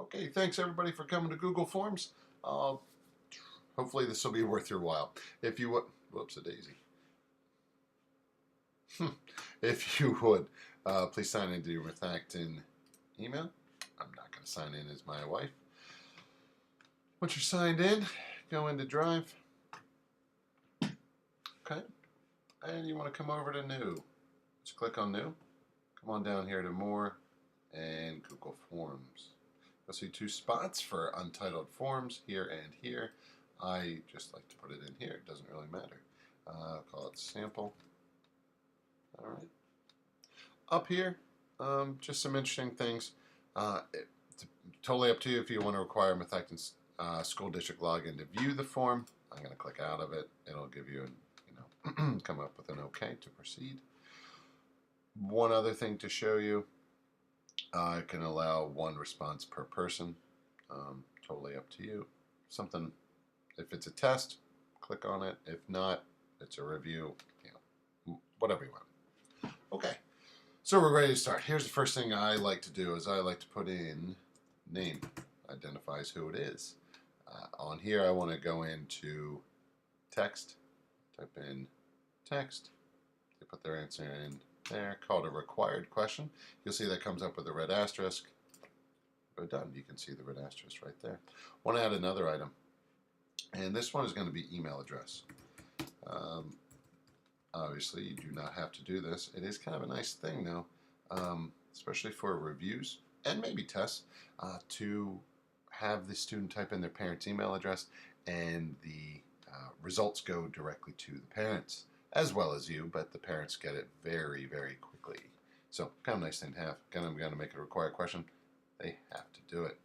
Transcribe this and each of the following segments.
Okay, thanks everybody for coming to Google Forms. Uh, Hopefully this will be worth your while. If you would, whoops, a daisy. If you would, please sign into your Methacton email. I'm not going to sign in as my wife. Once you're signed in, go into Drive. Okay, and you want to come over to New. Just click on New. Come on down here to More and Google Forms. You'll see two spots for untitled forms, here and here. I just like to put it in here. It doesn't really matter. Call it sample. All right. Up here, just some interesting things. It's totally up to you if you want to require Methacton school district login to view the form. I'm going to click out of it. It'll give you, come up with an OK to proceed. One other thing to show you, I can allow one response per person. Totally up to you. Something, if it's a test, click on it. If not, it's a review. Whatever you want. Okay, so we're ready to start. Here's the first thing I like to do is I like to put in name. Identifies who it is. On here, I want to go into text. Type in text. They put their answer in there, called a required question. You'll see that comes up with a red asterisk. Go done. You can see the red asterisk right there. Want to add another item, and this one is going to be email address. Obviously, you do not have to do this. It is kind of a nice thing though, especially for reviews and maybe tests, to have the student type in their parent's email address, and the results go directly to the parents as well as you, but the parents get it very, very quickly. So kind of a nice thing to have. Again, I'm going to make it a required question. They have to do it.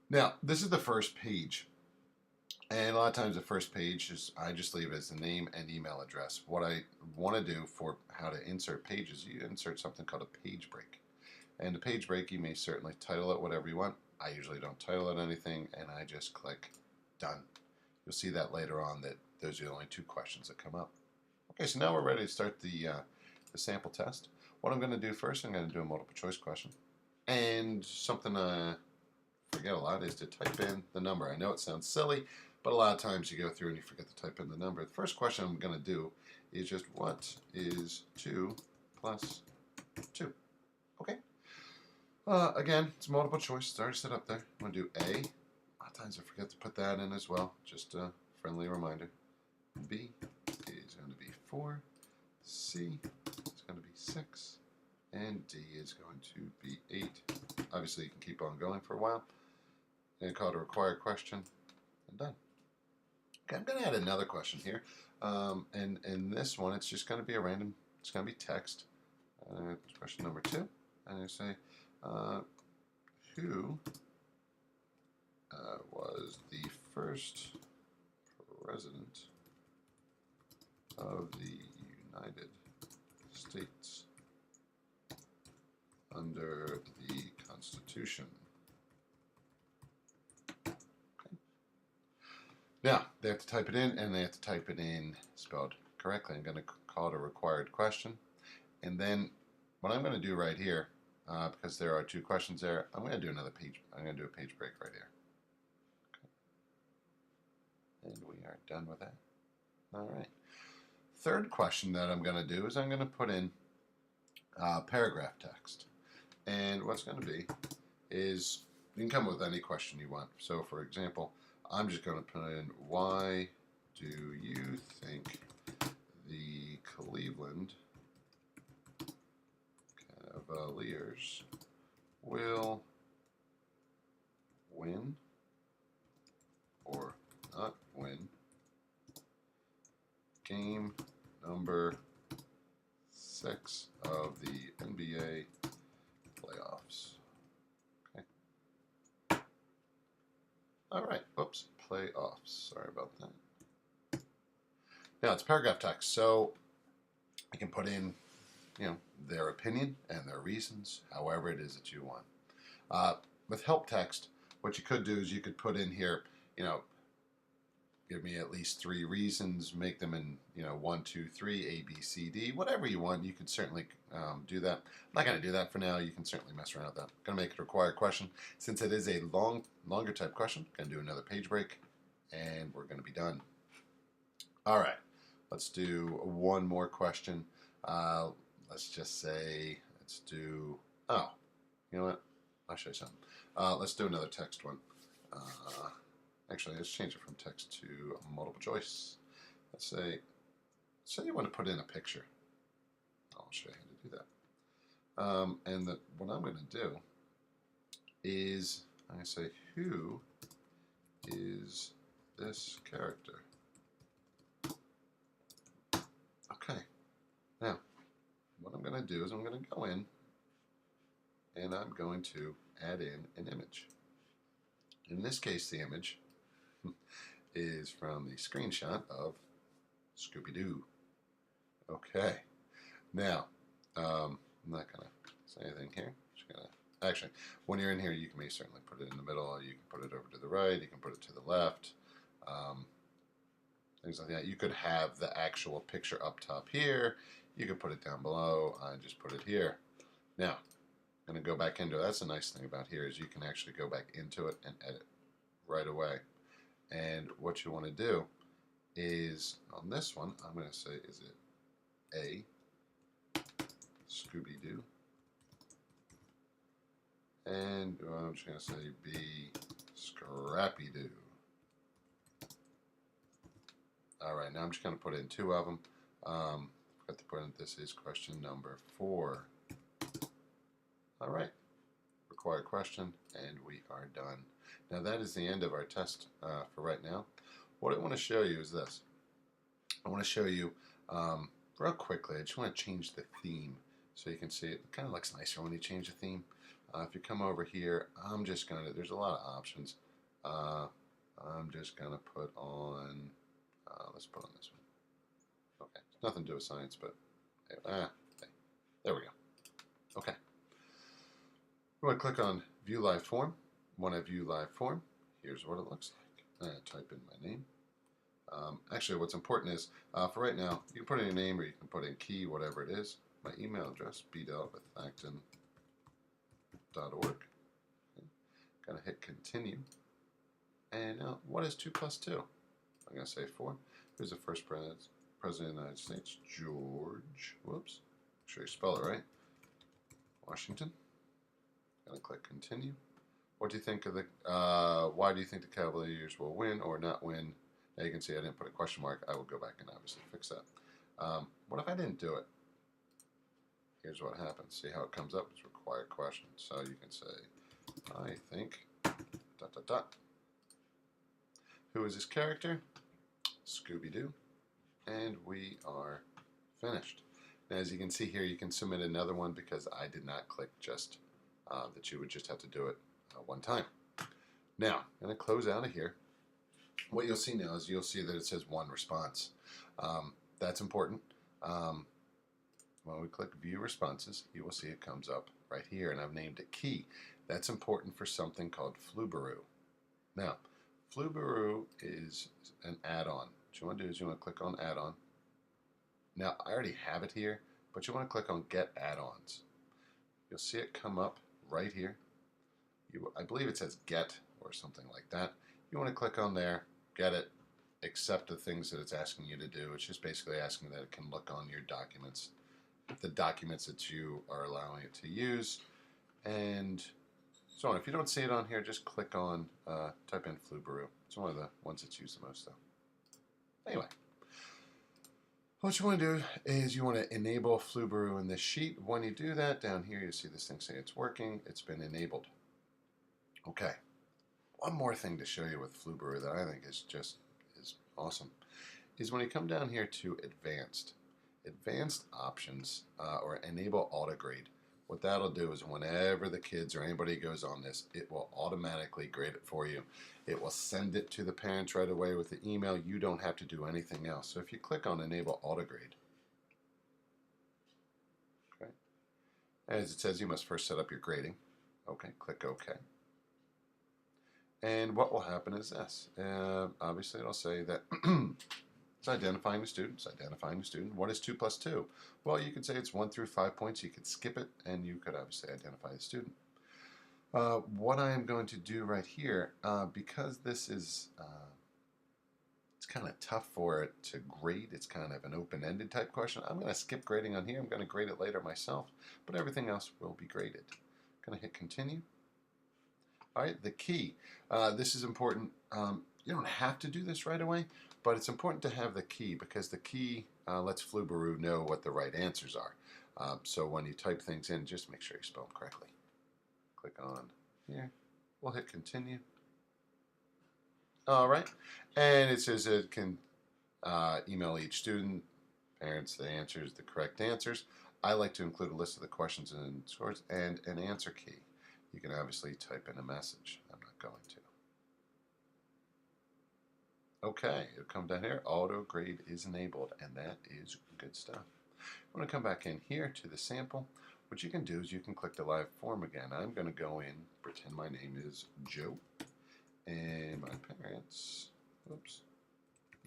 Now, this is the first page. And a lot of times the first page is, I just leave it as the name and email address. What I want to do for how to insert pages, you insert something called a page break. And the page break, you may certainly title it whatever you want. I usually don't title it anything, and I just click done. You'll see that later on that those are the only two questions that come up. Okay, so now we're ready to start the sample test. What I'm going to do first, I'm going to do a multiple choice question. And something I forget a lot is to type in the number. I know it sounds silly, but a lot of times you go through and you forget to type in the number. The first question I'm going to do is just, what is 2 plus 2? Okay. Again, it's multiple choice. It's already set up there. I'm going to do A. A lot of times I forget to put that in as well. Just a friendly reminder. B is going to be 4. C is going to be 6. And D is going to be 8. Obviously, you can keep on going for a while. And call it a required question. And done. Okay, I'm going to add another question here. And in this one, it's just going to be a random, it's going to be text. Question number 2. And I say, who was the first president of the United States under the Constitution? Okay. Now, they have to type it in, and they have to type it in spelled correctly. I'm going to call it a required question. And then what I'm going to do right here, because there are 2 questions there, I'm going to do another page. I'm going to do a page break right here. Okay. And we are done with that. All right. Third question that I'm going to do is I'm going to put in paragraph text. And what's going to be is, you can come up with any question you want. So for example, I'm just going to put in, why do you think the Cleveland Cavaliers will win or not win game number 6 of the NBA playoffs? Okay. All right. Oops. Playoffs. Sorry about that. Now it's paragraph text, so you can put in, their opinion and their reasons, however it is that you want. With help text, what you could do is you could put in here, give me at least 3 reasons, make them in 1, 2, 3, A, B, C, D, whatever you want. You can certainly do that. I'm not going to do that for now. You can certainly mess around with that. I'm going to make it a required question. Since it is a longer type question, I'm going to do another page break, and we're going to be done. All right, let's do one more question. Let's just say, let's do, oh, you know what? I'll show you something. Let's do another text one. Actually, let's change it from text to multiple choice. Let's say you want to put in a picture. I'll show you how to do that. And what I'm going to do is I'm going to say, who is this character? Okay. Now, what I'm going to do is I'm going to go in and I'm going to add in an image. In this case, the image is from the screenshot of Scooby-Doo. Okay. Now, I'm not going to say anything here. Just gonna, actually, when you're in here, you can certainly put it in the middle. You can put it over to the right. You can put it to the left. Things like that. You could have the actual picture up top here. You could put it down below. I just put it here. Now, I'm going to go back into it. That's the nice thing about here is you can actually go back into it and edit right away. And what you want to do is, on this one, I'm going to say, is it A, Scooby-Doo? And I'm just going to say B, Scrappy-Doo. All right, now I'm just going to put in 2 of them. Forgot to put in, this is question number 4. All right, required question, and we are done. Now that is the end of our test for right now. What I want to show you is this. I want to show you real quickly, I just want to change the theme so you can see it. It kind of looks nicer when you change the theme. If you come over here, I'm just going to, there's a lot of options. I'm just going to put on, let's put on this one. Okay, it's nothing to do with science, but there we go. Okay. I'm going to click on View Live Form. When I view live form, here's what it looks like. Type in my name. Actually, what's important is, for right now, you can put in your name or you can put in key, whatever it is. My email address, bdell@acton.org. Going to hit continue. And now, what is 2 plus 2? I'm going to say 4. Who's the first president of the United States? George. Whoops. Make sure you spell it right. Washington. Going to click continue. What do you think of the, why do you think the Cavaliers will win or not win? Now you can see I didn't put a question mark. I will go back and obviously fix that. What if I didn't do it? Here's what happens. See how it comes up? It's required question. So you can say, I think, ... Who is this character? Scooby-Doo. And we are finished. Now as you can see here, you can submit another one because I did not click just, that you would just have to do it one time. Now, I'm going to close out of here. What you'll see now is you'll see that it says 1 response. That's important. When we click View Responses, you will see it comes up right here, and I've named it Key. That's important for something called Flubaroo. Now, Flubaroo is an add-on. What you want to do is you want to click on Add-on. Now, I already have it here, but you want to click on Get Add-ons. You'll see it come up right here. I believe it says Get or something like that. You want to click on there, get it, accept the things that it's asking you to do. It's just basically asking that it can look on your documents, the documents that you are allowing it to use, and so on. If you don't see it on here, just click on, type in Flubaroo. It's one of the ones that's used the most, though. Anyway, what you want to do is you want to enable Flubaroo in this sheet. When you do that, down here you see this thing say it's working. It's been enabled. Okay. One more thing to show you with Flubaroo that I think is awesome is when you come down here to advanced options or enable Autograde. What that'll do is whenever the kids or anybody goes on this, it will automatically grade it for you. It will send it to the parents right away with the email. You don't have to do anything else. So if you click on Enable Autograde, okay, as it says, you must first set up your grading. Okay, click OK. And what will happen is this. Obviously, it'll say that it's identifying the student. It's identifying the student. What is 2 plus 2? Well, you could say it's 1 through 5 points. You could skip it, and you could obviously identify the student. What I am going to do right here, because this is it's kind of tough for it to grade. It's kind of an open-ended type question. I'm going to skip grading on here. I'm going to grade it later myself, but everything else will be graded. I'm going to hit continue. All right, the key. This is important. You don't have to do this right away, but it's important to have the key because the key lets Flubaroo know what the right answers are. So when you type things in, just make sure you spell them correctly. Click on here. We'll hit continue. All right, and it says it can email each student, parents, the answers, the correct answers. I like to include a list of the questions and scores and an answer key. You can obviously type in a message. I'm not going to. Okay, it'll come down here. Autograde is enabled, and that is good stuff. I'm going to come back in here to the sample. What you can do is you can click the live form again. I'm going to go in, pretend my name is Joe, and my parents, oops,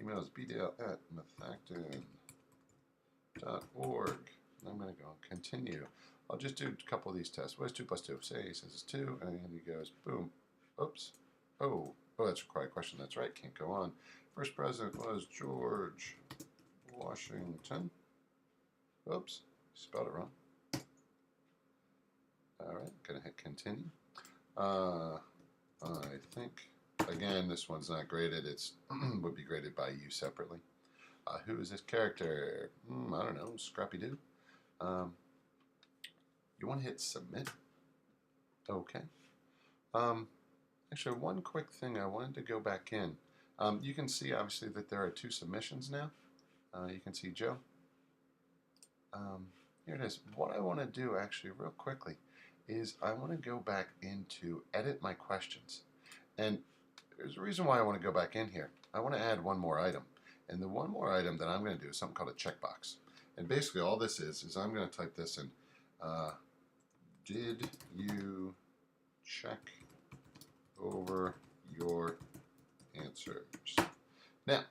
email is bdl@methacton.org. I'm going to go continue. I'll just do a couple of these tests. What is 2 plus 2? Say he says it's 2, and then he goes, boom, oops, oh, that's a required question. That's right, can't go on. First president was George Washington. Oops, spelled it wrong. All right, gonna hit continue. I think, again, this one's not graded. It's would be graded by you separately. Who is this character? I don't know, Scrappy-Doo. You want to hit submit. Okay. Actually, one quick thing I wanted to go back in. You can see, obviously, that there are 2 submissions now. You can see Joe. Here it is. What I want to do, actually, real quickly, is I want to go back into edit my questions. And there's a reason why I want to go back in here. I want to add one more item. And the one more item that I'm going to do is something called a checkbox. And basically all this is I'm going to type this in. Did you check over your answers? Now,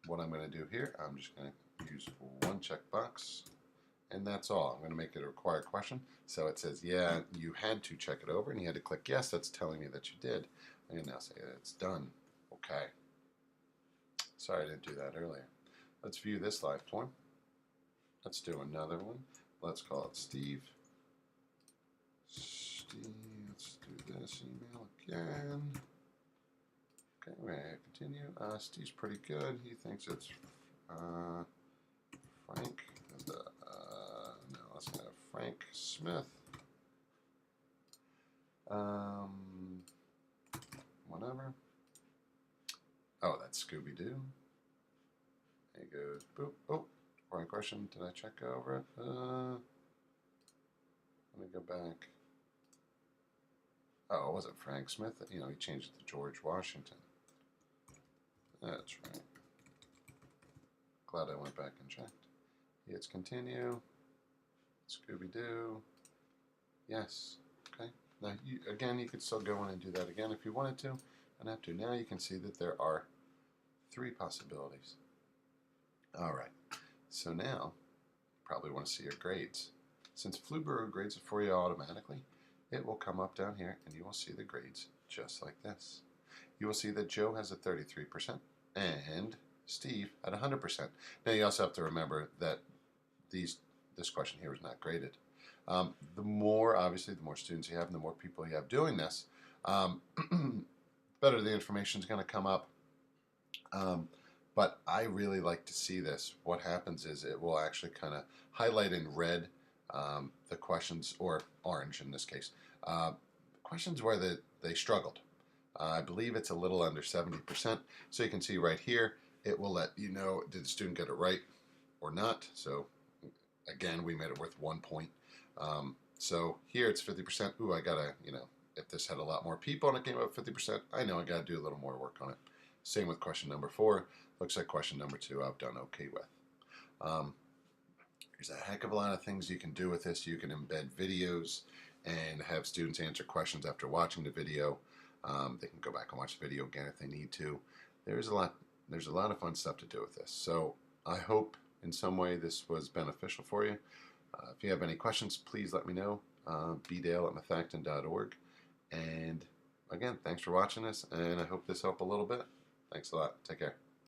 what I'm going to do here, I'm just going to use one checkbox, and that's all. I'm going to make it a required question. So it says, yeah, you had to check it over, and you had to click yes. That's telling me that you did. I'm going to now say that it's done. Okay. Sorry I didn't do that earlier. Let's view this live form. Let's do another one. Let's call it Steve. Let's do this email again. Okay, we're going to continue. Steve's pretty good. He thinks it's Frank. No, let's have Frank Smith. Whatever. Oh, that's Scooby-Doo. There he goes. Boop. Oh, wrong question. Did I check over it? Let me go back. Oh, it wasn't Frank Smith. You know, he changed it to George Washington. That's right. Glad I went back and checked. Hits continue. Scooby-Doo. Yes. Okay. Now, again, you could still go in and do that again if you wanted to. And have to. Now you can see that there are 3 possibilities. All right. So now, you probably want to see your grades. Since Flubaroo grades it for you automatically, it will come up down here and you will see the grades just like this. You will see that Joe has a 33% and Steve at 100%. Now you also have to remember that this question here is not graded. The more, obviously, the more students you have and the more people you have doing this, better the information is going to come up. But I really like to see this. What happens is it will actually kind of highlight in red the questions, or orange in this case, questions where they struggled. I believe it's a little under 70%. So you can see right here, it will let you know, did the student get it right or not? So again, we made it worth 1 point. So here it's 50%. Ooh, I gotta, if this had a lot more people and it came up 50%, I know I gotta do a little more work on it. Same with question number 4. Looks like question number 2 I've done okay with. There's a heck of a lot of things you can do with this. You can embed videos and have students answer questions after watching the video. They can go back and watch the video again if they need to. There's a lot of fun stuff to do with this. So I hope in some way this was beneficial for you. If you have any questions, please let me know. bdale@methacton.org. And again, thanks for watching this, and I hope this helped a little bit. Thanks a lot. Take care.